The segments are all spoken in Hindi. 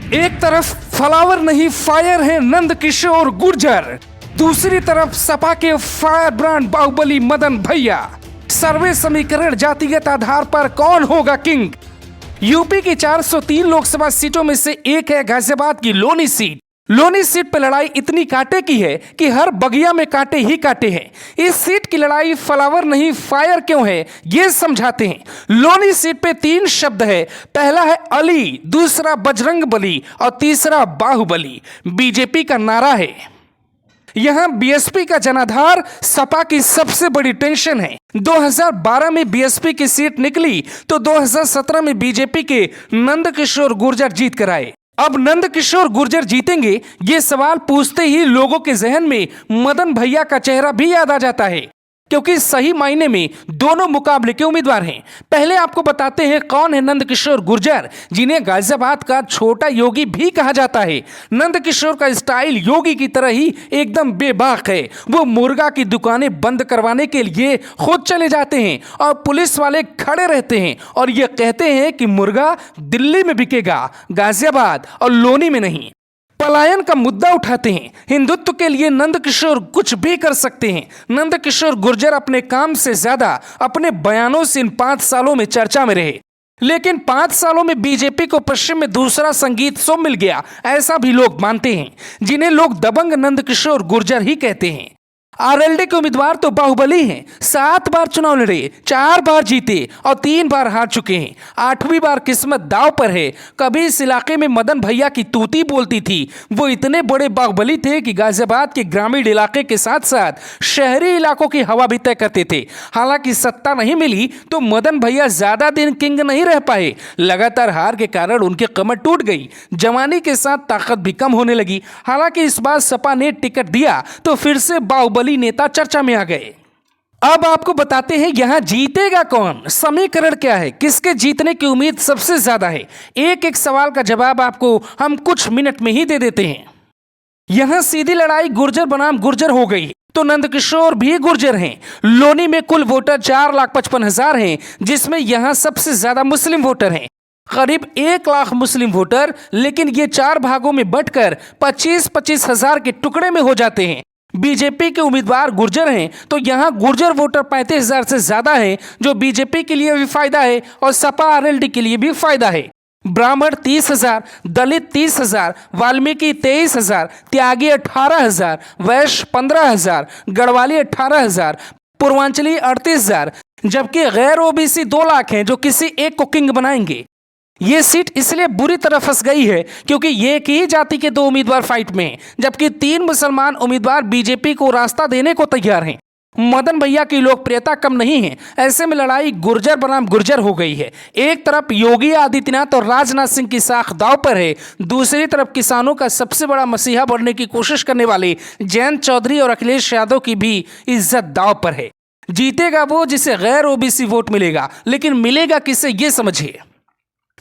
एक तरफ फ्लावर नहीं फायर है नंद किशोर गुर्जर, दूसरी तरफ सपा के फायर ब्रांड बाहुबली मदन भैया। सर्वे समीकरण जातिगत आधार पर कौन होगा किंग। यूपी की 403 लोकसभा सीटों में से एक है गाजियाबाद की लोनी सीट। लोनी सीट पर लड़ाई इतनी कांटे की है कि हर बगिया में कांटे ही कांटे हैं। इस सीट की लड़ाई फ्लावर नहीं फायर क्यों है, ये समझाते हैं। लोनी सीट पे 3 शब्द है। पहला है अली, दूसरा बजरंग बली और तीसरा बाहुबली। बीजेपी का नारा है। यहां बीएसपी का जनाधार सपा की सबसे बड़ी टेंशन है। 2012 में बीएसपी की सीट निकली तो 2017 में बीजेपी के नंद किशोर गुर्जर जीत कर आए। अब नंद किशोर गुर्जर जीतेंगे, ये सवाल पूछते ही लोगों के जहन में मदन भैया का चेहरा भी याद आ जाता है, क्योंकि सही मायने में दोनों मुकाबले के उम्मीदवार हैं। पहले आपको बताते हैं कौन है नंद किशोर गुर्जर, जिन्हें गाजियाबाद का छोटा योगी भी कहा जाता है। नंद किशोर का स्टाइल योगी की तरह ही एकदम बेबाक है। वो मुर्गा की दुकानें बंद करवाने के लिए खुद चले जाते हैं और पुलिस वाले खड़े रहते हैं और ये कहते हैं कि मुर्गा दिल्ली में बिकेगा, गाजियाबाद और लोनी में नहीं। पलायन का मुद्दा उठाते हैं। हिंदुत्व के लिए नंद किशोर कुछ भी कर सकते हैं। नंद किशोर गुर्जर अपने काम से ज्यादा अपने बयानों से इन 5 सालों में चर्चा में रहे, लेकिन 5 सालों में बीजेपी को पश्चिम में दूसरा संगीत सो मिल गया, ऐसा भी लोग मानते हैं, जिन्हें लोग दबंग नंद किशोर गुर्जर ही कहते हैं। आरएलडी के उम्मीदवार तो बाहुबली हैं। 7 बार चुनाव लड़े, 4 बार जीते और 3 बार हार चुके हैं। 8वीं बार किस्मत दांव पर है। कभी इस इलाके में मदन भैया की तूती बोलती थी। वो इतने बड़े बाहुबली थे कि गाजियाबाद के ग्रामीण इलाके के साथ साथ शहरी इलाकों की हवा भी तय करते थे। हालांकि सत्ता नहीं मिली तो मदन भैया ज्यादा दिन किंग नहीं रह पाए। लगातार हार के कारण उनकी कमर टूट गई। जवानी के साथ ताकत भी कम होने लगी। हालांकि इस बार सपा ने टिकट दिया तो फिर से बाहुबली नेता चर्चा में आ गए। अब आपको बताते हैं यहां जीतेगा कौन, समीकरण क्या है, किसके जीतने की उम्मीद सबसे ज्यादा है। एक एक सवाल का जवाब आपको हम कुछ मिनट में ही दे देते हैं। यहां सीधी लड़ाई गुर्जर बनाम गुर्जर हो गई तो नंद किशोर भी गुर्जर हैं। लोनी में कुल वोटर 4,55,000 हैं, जिसमें यहां सबसे ज्यादा मुस्लिम वोटर हैं, करीब 1 लाख मुस्लिम वोटर। लेकिन ये 4 भागों में बंटकर 25-25 हजार के टुकड़े में हो जाते हैं। बीजेपी के उम्मीदवार गुर्जर हैं तो यहां गुर्जर वोटर 35,000 से ज्यादा हैं, जो बीजेपी के लिए भी फायदा है और सपा आरएलडी के लिए भी फायदा है। ब्राह्मण 30,000, दलित 30,000, वाल्मीकि 23,000, त्यागी 18,000, वैश्य 15,000, गढ़वाली 18,000, पूर्वांचली 38,000, जबकि गैर ओबीसी 2 लाख हैं जो किसी एक को किंग बनाएंगे। ये सीट इसलिए बुरी तरह फंस गई है क्योंकि ये एक ही जाति के 2 उम्मीदवार फाइट में हैं, जबकि 3 मुसलमान उम्मीदवार बीजेपी को रास्ता देने को तैयार हैं। मदन भैया की लोकप्रियता कम नहीं है। ऐसे में लड़ाई गुर्जर बनाम गुर्जर हो गई है। एक तरफ योगी आदित्यनाथ और राजनाथ सिंह की साख दांव पर है, दूसरी तरफ किसानों का सबसे बड़ा मसीहा बनने की कोशिश करने वाले जयंत चौधरी और अखिलेश यादव की भी इज्जत दांव पर है। जीतेगा वो जिसे गैर ओबीसी वोट मिलेगा, लेकिन मिलेगा किसे ये समझिए।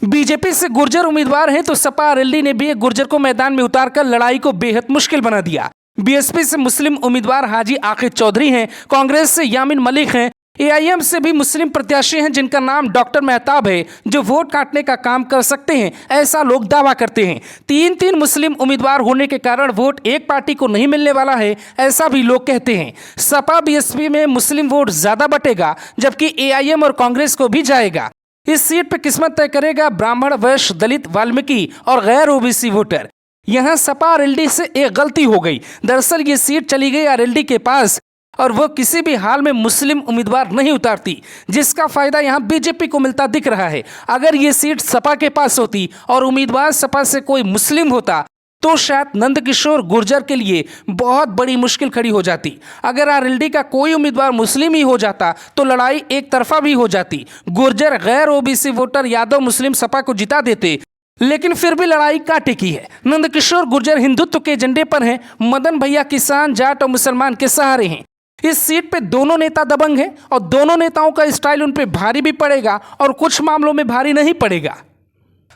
बीजेपी से गुर्जर उम्मीदवार हैं तो सपा आरएलडी ने भी एक गुर्जर को मैदान में उतारकर लड़ाई को बेहद मुश्किल बना दिया। बीएसपी से मुस्लिम उम्मीदवार हाजी आकिब चौधरी हैं, कांग्रेस से यामिन मलिक हैं, एआईएम से भी मुस्लिम प्रत्याशी हैं जिनका नाम डॉक्टर मेहताब है, जो वोट काटने का काम कर सकते हैं, ऐसा लोग दावा करते हैं। 3-3 मुस्लिम उम्मीदवार होने के कारण वोट एक पार्टी को नहीं मिलने वाला है, ऐसा भी लोग कहते हैं। सपा बीएसपी में मुस्लिम वोट ज्यादा बटेगा, जबकि एआईएम और कांग्रेस को भी जाएगा। इस सीट पर किस्मत तय करेगा ब्राह्मण, वैश्य, दलित, वाल्मीकि और गैर ओबीसी वोटर। यहां सपा आरएलडी से एक गलती हो गई। दरअसल ये सीट चली गई आरएलडी के पास और वो किसी भी हाल में मुस्लिम उम्मीदवार नहीं उतारती, जिसका फायदा यहां बीजेपी को मिलता दिख रहा है। अगर ये सीट सपा के पास होती और उम्मीदवार सपा से कोई मुस्लिम होता तो शायद नंद किशोर गुर्जर के लिए बहुत बड़ी मुश्किल खड़ी हो जाती। अगर आरएलडी का कोई उम्मीदवार मुस्लिम ही हो जाता तो लड़ाई एक तरफा भी हो जाती। गुर्जर, गैर ओबीसी वोटर, यादव मुस्लिम सपा को जिता देते, लेकिन फिर भी लड़ाई कांटे की है। नंद किशोर गुर्जर हिंदुत्व के एजेंडे पर हैं, मदन भैया किसान, जाट और मुसलमान के सहारे हैं। इस सीट पे दोनों नेता दबंग हैं और दोनों नेताओं का स्टाइल उन पे भारी भी पड़ेगा और कुछ मामलों में भारी नहीं पड़ेगा।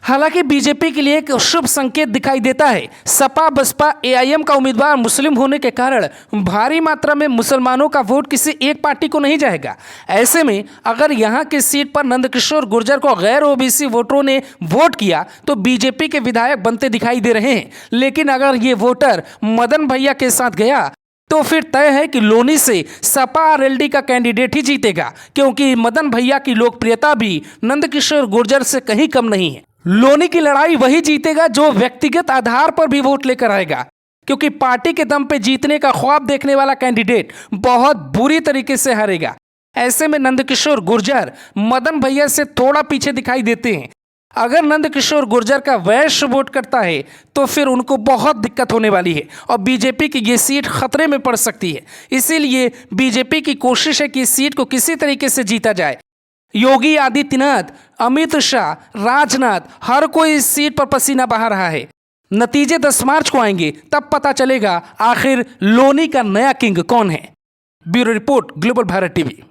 हालांकि बीजेपी के लिए एक शुभ संकेत दिखाई देता है। सपा बसपा एआईएम का उम्मीदवार मुस्लिम होने के कारण भारी मात्रा में मुसलमानों का वोट किसी एक पार्टी को नहीं जाएगा। ऐसे में अगर यहां की सीट पर नंदकिशोर गुर्जर को गैर ओबीसी वोटरों ने वोट किया तो बीजेपी के विधायक बनते दिखाई दे रहे हैं। लेकिन अगर ये वोटर मदन भैया के साथ गया तो फिर तय है कि लोनी से सपा आरएलडी का कैंडिडेट ही जीतेगा, क्योंकि मदन भैया की लोकप्रियता भी नंदकिशोर गुर्जर से कहीं कम नहीं है। लोनी की लड़ाई वही जीतेगा जो व्यक्तिगत आधार पर भी वोट लेकर आएगा, क्योंकि पार्टी के दम पे जीतने का ख्वाब देखने वाला कैंडिडेट बहुत बुरी तरीके से हारेगा। ऐसे में नंदकिशोर गुर्जर मदन भैया से थोड़ा पीछे दिखाई देते हैं। अगर नंदकिशोर गुर्जर का वैश्य वोट करता है तो फिर उनको बहुत दिक्कत होने वाली है और बीजेपी की ये सीट खतरे में पड़ सकती है। इसीलिए बीजेपी की कोशिश है कि इस सीट को किसी तरीके से जीता जाए। योगी आदित्यनाथ, अमित शाह, राजनाथ, हर कोई इस सीट पर पसीना बहा रहा है। नतीजे 10 मार्च को आएंगे, तब पता चलेगा आखिर लोनी का नया किंग कौन है। Bureau report, global Bharat TV.